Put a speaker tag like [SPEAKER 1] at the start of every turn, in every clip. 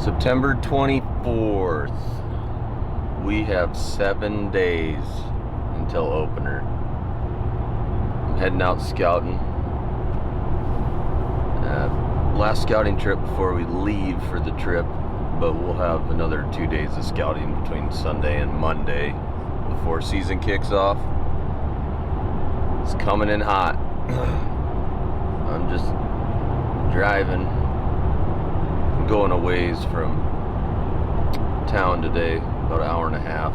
[SPEAKER 1] September 24th. We have 7 days until opener. I'm heading out scouting. Last scouting trip before we leave for the trip, but we'll have another 2 days of scouting between Sunday and Monday before season kicks off. It's coming in hot. I'm just driving, going a ways from town today, about an hour and a half,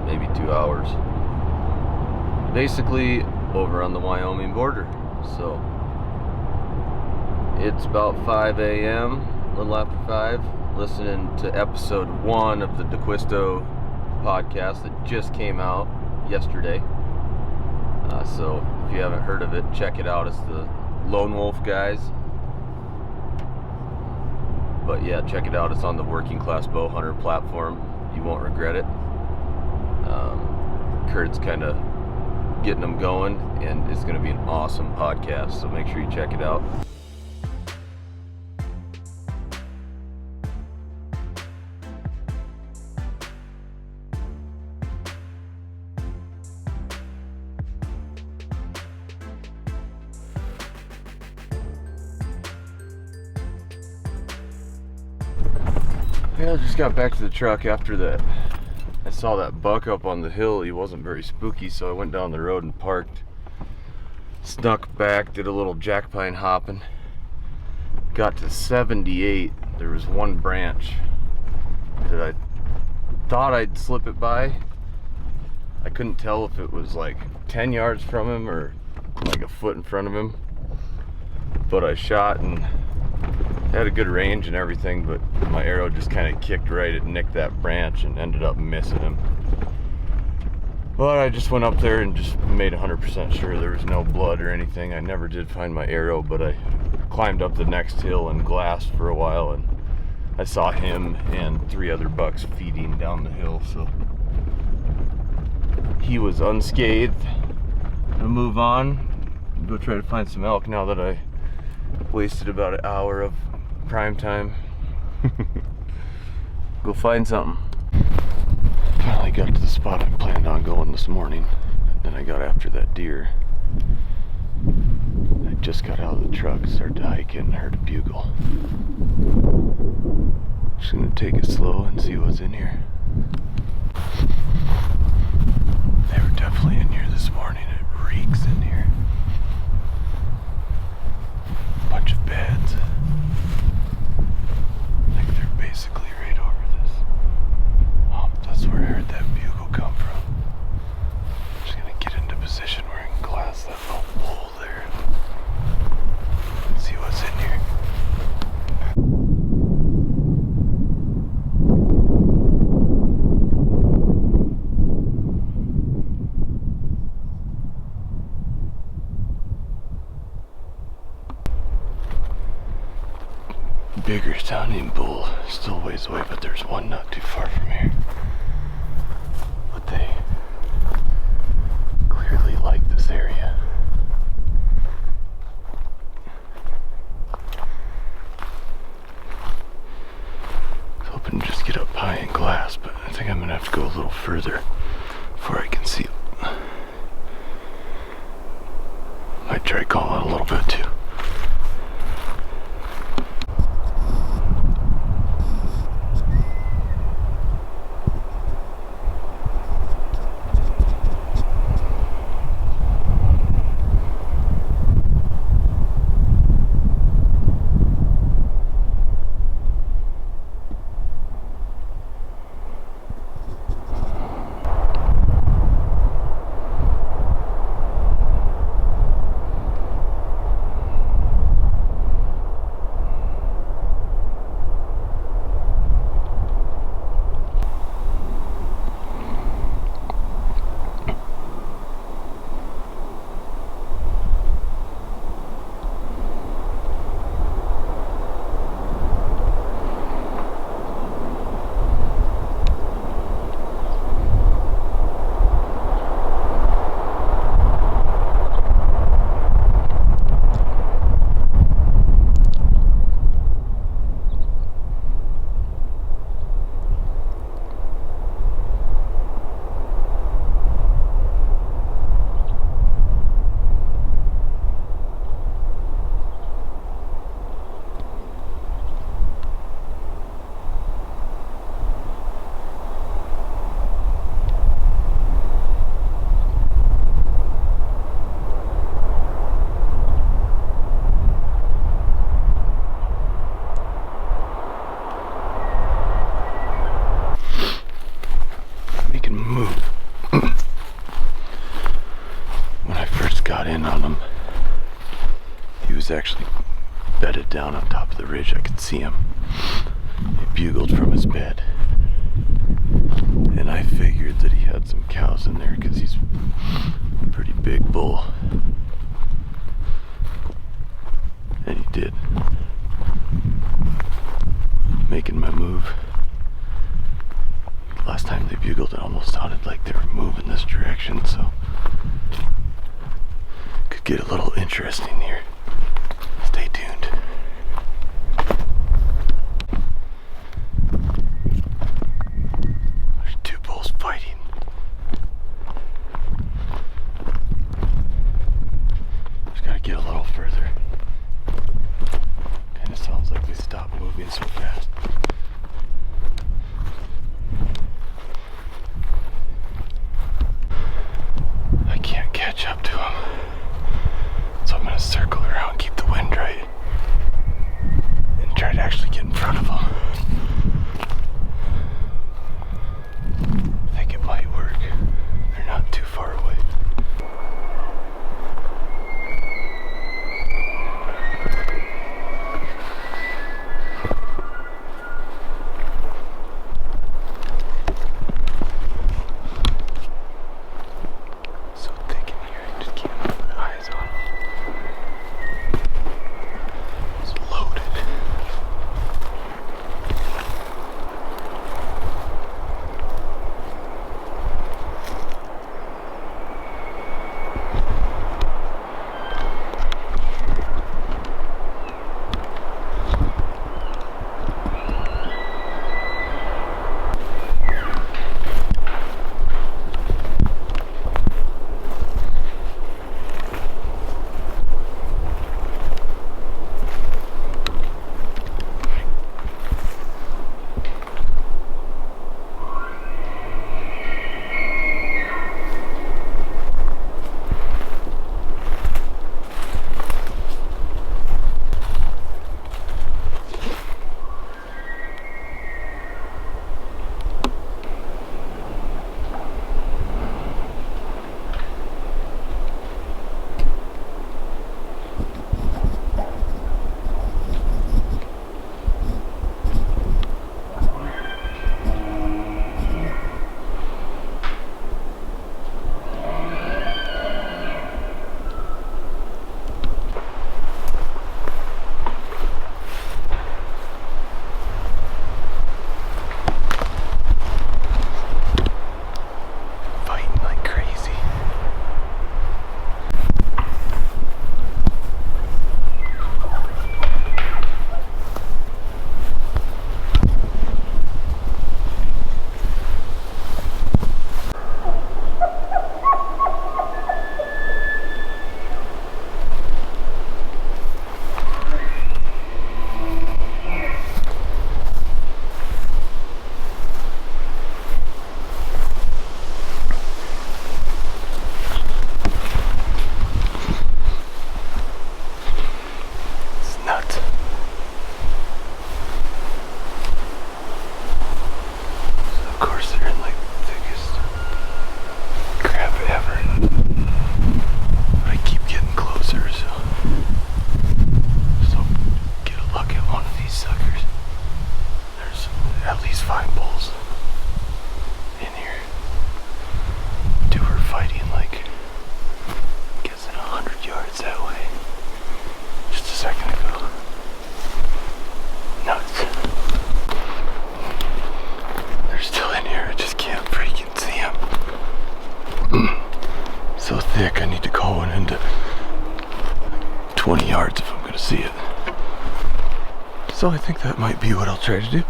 [SPEAKER 1] maybe 2 hours. Basically over on the Wyoming border. So it's about 5 a.m., a little after 5, listening to episode 1 of the Dakota podcast that just came out yesterday. So if you haven't heard of it, check it out. It's the Lone Wolf guys. But yeah, check it out. It's on the Working Class Bowhunter platform. You won't regret it. Kurt's kind of getting them going, and it's going to be an awesome podcast, so make sure you check it out. Yeah, I just got back to the truck after that. I saw that buck up on the hill. He wasn't very spooky, so I went down the road and parked. Snuck back, did a little jack pine hopping. Got to 78. There was one branch that I thought I'd slip it by. I couldn't tell if it was like 10 yards from him or like a foot in front of him. But I shot and had a good range and everything, but my arrow just kind of kicked right. It nicked that branch and ended up missing him. But I just went up there and just made 100% sure there was no blood or anything. I never did find my arrow, but I climbed up the next hill and glassed for a while, and I saw him and 3 other bucks feeding down the hill, so he was unscathed. I'll move on, go try to find some elk now that I wasted about an hour of prime time. Go find something. Finally got to the spot I planned on going this morning. Then I got after that deer. I just got out of the truck, started to hike in, and heard a bugle. Just gonna take it slow and see what's in here. They were definitely in here this morning. It reeks in here. Bunch of beds. Like they're basically right over this. Oh, that's where I heard that bugle come from. I'm just gonna get into position where I can glass that little hole there. See what's in here. Bigger sounding bull, still ways away, but there's one not too far from here. But they clearly like this area. I was hoping to just get up high and glass, but I think I'm gonna have to go a little further before I can see it. Might try calling a little bit too. got in on him. He was actually bedded down on top of the ridge. I could see him. He bugled from his bed. And I figured that he had some cows in there because he's a pretty big bull. And he did. Making my move. Last time they bugled, it almost sounded like they were moving this direction, so could get a little interesting here. Stay tuned. There's two bulls fighting. Just gotta get a little further. And it sounds like they stopped moving so fast. I can't catch up to him. So I'm gonna circle around, keep the wind right, and try to actually get in front of him. I think it might work. They're not too far away. So thick in here, I just can't put my eyes on them. It's loaded. So thick, I need to call one into 20 yards if I'm going to see it. So I think that might be what I'll try to do.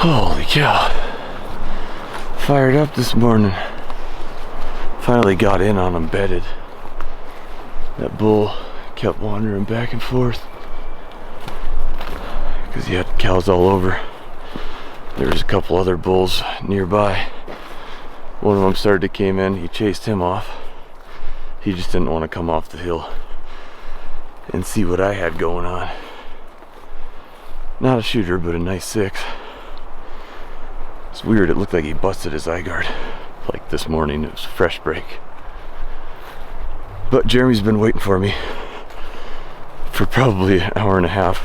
[SPEAKER 1] Holy cow. Fired up this morning. Finally got in on him bedded. That bull kept wandering back and forth because he had cows all over. There was a couple other bulls nearby. One of them started to came in. He chased him off. He just didn't want to come off the hill and see what I had going on. Not a shooter, but a nice 6. It's weird, it looked like he busted his eye guard. Like this morning, it was a fresh break. But Jeremy's been waiting for me for probably an hour and a half.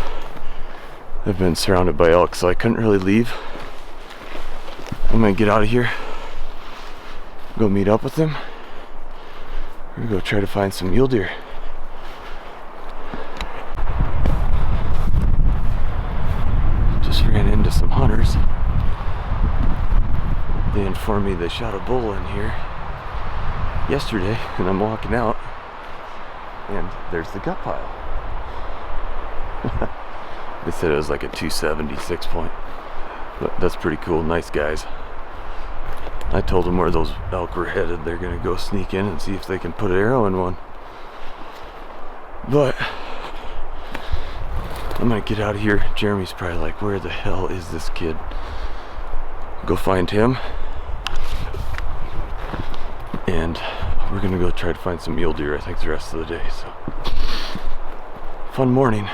[SPEAKER 1] I've been surrounded by elk, so I couldn't really leave. I'm gonna get out of here, go meet up with him. We're gonna go try to find some mule deer. Just ran into some hunters. They informed me they shot a bull in here yesterday, and I'm walking out, and there's the gut pile. They said it was like a 276 point, but that's pretty cool. Nice guys. I told them where those elk were headed. They're gonna go sneak in and see if they can put an arrow in one. But I'm gonna get out of here. Jeremy's probably like, where the hell is this kid? Go find him, and we're gonna go try to find some mule deer, I think, the rest of the day. So fun morning.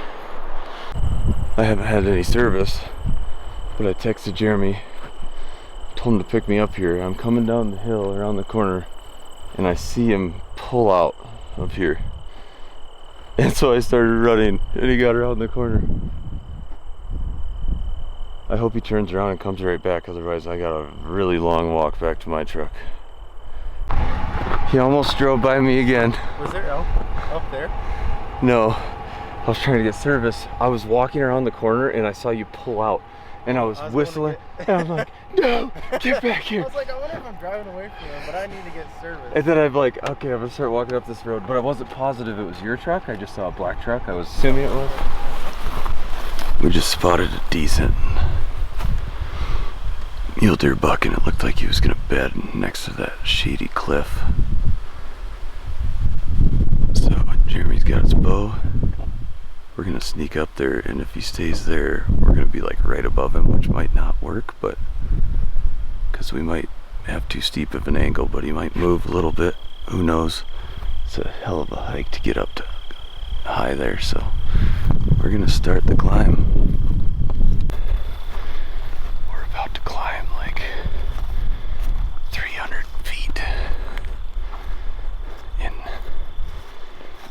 [SPEAKER 1] I haven't had any service, but I texted Jeremy, told him to pick me up here. I'm coming down the hill around the corner, and I see him pull out up here, and so I started running, and he got around the corner. I hope he turns around and comes right back, otherwise I got a really long walk back to my truck. He almost drove by me again.
[SPEAKER 2] Was there elk up there?
[SPEAKER 1] No, I was trying to get service. I was walking around the corner and I saw you pull out, and I was whistling, and I was like, no, get back here.
[SPEAKER 2] I was like, I wonder if I'm driving away from him, but I need to get service.
[SPEAKER 1] And then I'm like, okay, I'm gonna start walking up this road, but I wasn't positive it was your truck. I just saw a black truck. I was assuming it was. We just spotted a decent mule deer buck, and it looked like he was gonna bed next to that shady cliff. So Jeremy's got his bow. We're gonna sneak up there, and if he stays there, we're gonna be like right above him, which might not work, but because we might have too steep of an angle, but he might move a little bit. Who knows? It's a hell of a hike to get up to high there, so we're gonna start the climb. We're about to climb like 300 feet in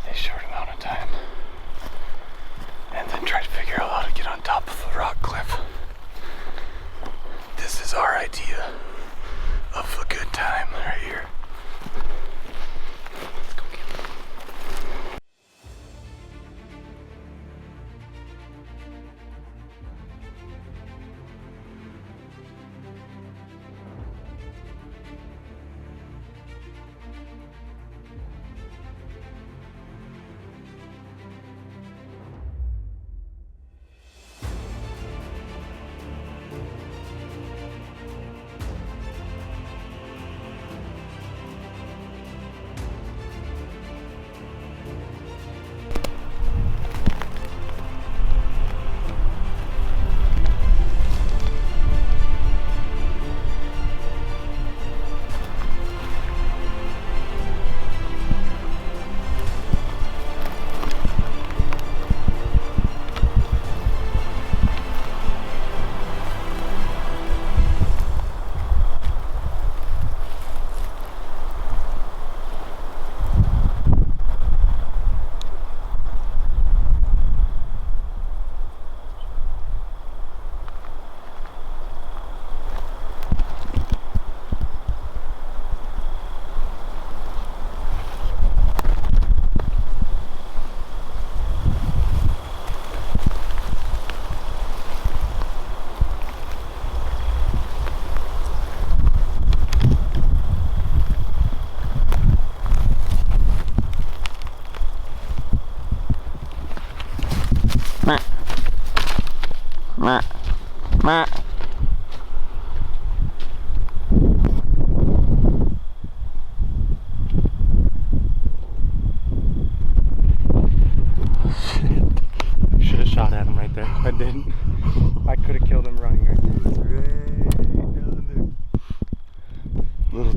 [SPEAKER 1] a short amount of time, and then try to figure out how to get on top of a rock cliff. This is our idea of a good time right here. Let's go get it.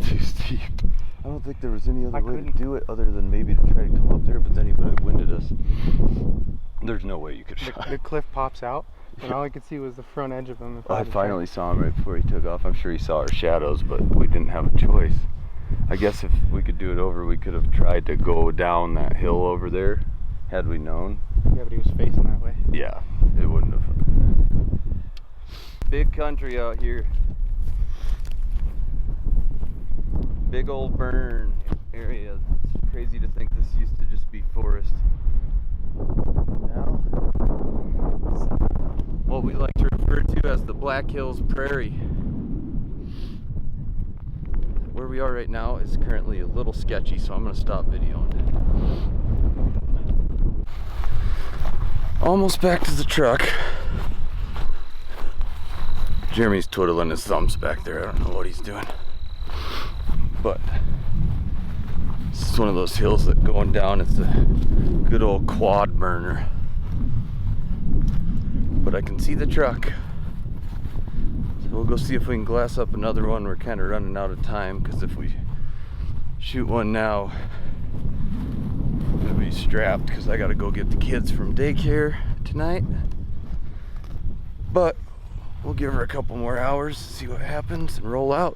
[SPEAKER 1] too steep. I don't think there was any other way to
[SPEAKER 2] couldn't-
[SPEAKER 1] do it other than maybe to try to come up there, but then he would have winded us. There's no way you could shot.
[SPEAKER 2] The cliff pops out, and all I could see was the front edge of him.
[SPEAKER 1] I finally saw him right before he took off. I'm sure he saw our shadows, but we didn't have a choice. I guess if we could do it over, we could have tried to go down that hill over there, had we known.
[SPEAKER 2] Yeah, but he was facing that way.
[SPEAKER 1] Yeah, it wouldn't have. Big country out here. Big old burn area. It's crazy to think this used to just be forest. Now, it's what we like to refer to as the Black Hills Prairie. Where we are right now is currently a little sketchy, so I'm going to stop videoing. Almost back to the truck. Jeremy's twiddling his thumbs back there. I don't know what he's doing. But this is one of those hills that going down, it's a good old quad burner. But I can see the truck. So we'll go see if we can glass up another one. We're kind of running out of time because if we shoot one now, I'm gonna be strapped because I gotta go get the kids from daycare tonight. But we'll give her a couple more hours to see what happens and roll out.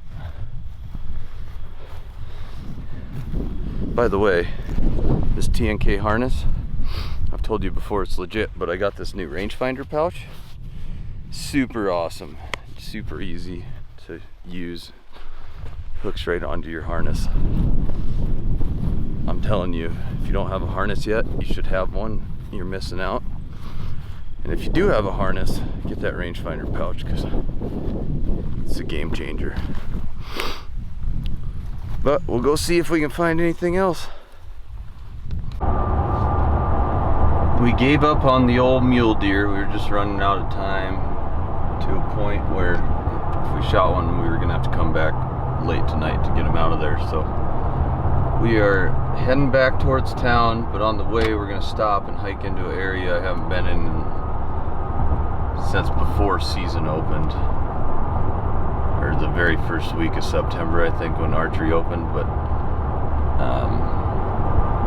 [SPEAKER 1] By the way, this TNK harness, I've told you before it's legit, but I got this new rangefinder pouch. Super awesome, super easy to use. Hooks right onto your harness. I'm telling you, if you don't have a harness yet, you should have one. You're missing out. And if you do have a harness, get that rangefinder pouch because it's a game changer. But we'll go see if we can find anything else. We gave up on the old mule deer. We were just running out of time to a point where if we shot one, we were gonna have to come back late tonight to get him out of there. So we are heading back towards town, but on the way we're gonna stop and hike into an area I haven't been in since before season opened. Or the very first week of September, I think, when archery opened. But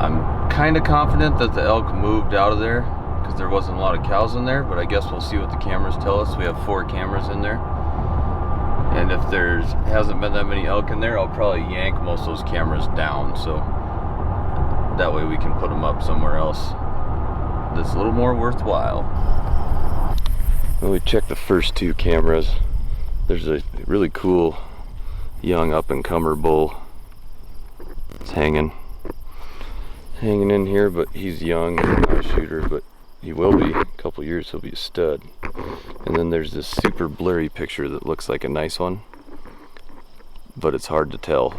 [SPEAKER 1] I'm kind of confident that the elk moved out of there because there wasn't a lot of cows in there, but I guess we'll see what the cameras tell us. We have 4 cameras in there, and if there's hasn't been that many elk in there, I'll probably yank most of those cameras down, so that way we can put them up somewhere else that's a little more worthwhile. When we check the first 2 cameras, there's a really cool young up-and-comer bull. It's hanging in here, but he's young, not a shooter, but he will be. In a couple years he'll be a stud. And then there's this super blurry picture that looks like a nice one, but it's hard to tell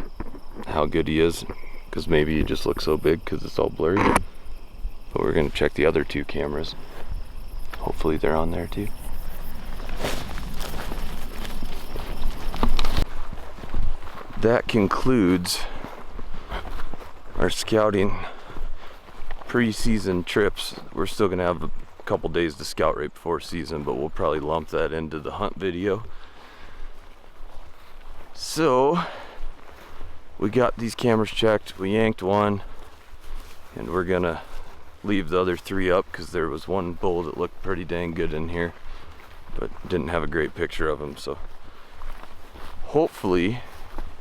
[SPEAKER 1] how good he is because maybe he just looks so big because it's all blurry. But we're going to check the other 2 cameras. Hopefully they're on there too. That concludes our scouting pre-season trips. We're still gonna have a couple days to scout right before season, but we'll probably lump that into the hunt video. So we got these cameras checked, we yanked one, and we're gonna leave the other 3 up because there was one bull that looked pretty dang good in here, but didn't have a great picture of him. So hopefully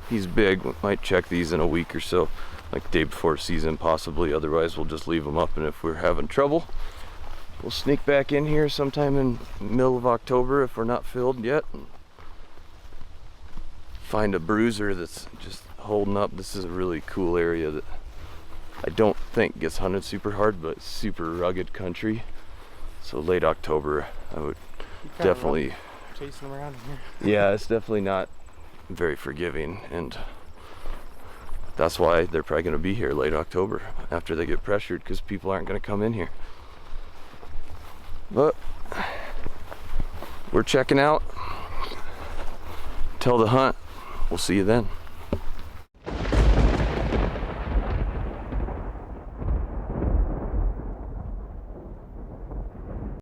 [SPEAKER 1] he's big. We might check these in a week or so, like day before season possibly. Otherwise we'll just leave them up, and if we're having trouble, we'll sneak back in here sometime in middle of October if we're not filled yet, and find a bruiser that's just holding up. This is a really cool area that I don't think gets hunted super hard, but super rugged country. So late October I would definitely
[SPEAKER 2] chasing them around in here.
[SPEAKER 1] Yeah, it's definitely not very forgiving, and that's why they're probably going to be here late October after they get pressured, because people aren't going to come in here. But we're checking out till the hunt. We'll see you then.